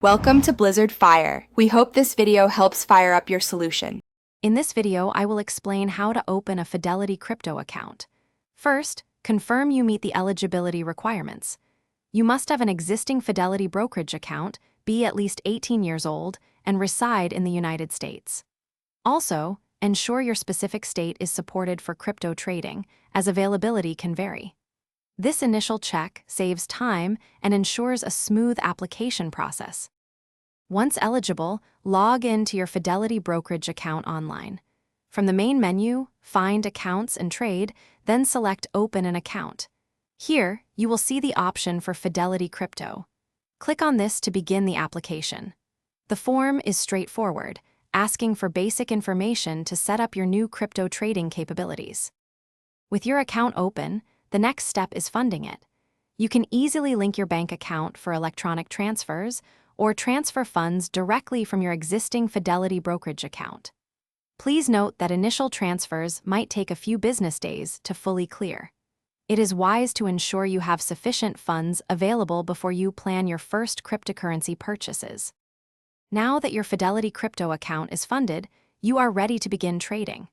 Welcome to Blizzard Fire. We hope this video helps fire up your solution. In this video, I will explain how to open a Fidelity crypto account. First, confirm you meet the eligibility requirements. You must have an existing Fidelity brokerage account, be at least 18 years old, and reside in the United States. Also, ensure your specific state is supported for crypto trading, as availability can vary. This initial check saves time and ensures a smooth application process. Once eligible, log in to your Fidelity brokerage account online. From the main menu, find Accounts and Trade, then select Open an Account. Here, you will see the option for Fidelity Crypto. Click on this to begin the application. The form is straightforward, asking for basic information to set up your new crypto trading capabilities. With your account open, the next step is funding it. You can easily link your bank account for electronic transfers or transfer funds directly from your existing Fidelity brokerage account. Please note that initial transfers might take a few business days to fully clear. It is wise to ensure you have sufficient funds available before you plan your first cryptocurrency purchases. Now that your Fidelity crypto account is funded, you are ready to begin trading.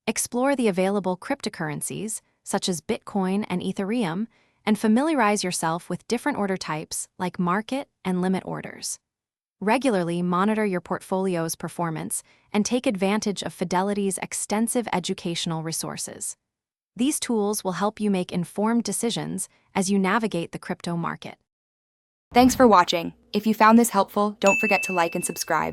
Explore the available cryptocurrencies, such as Bitcoin and Ethereum, and familiarize yourself with different order types like market and limit orders. Regularly monitor your portfolio's performance and take advantage of Fidelity's extensive educational resources. These tools will help you make informed decisions as you navigate the crypto market. Thanks for watching. If you found this helpful, don't forget to like and subscribe.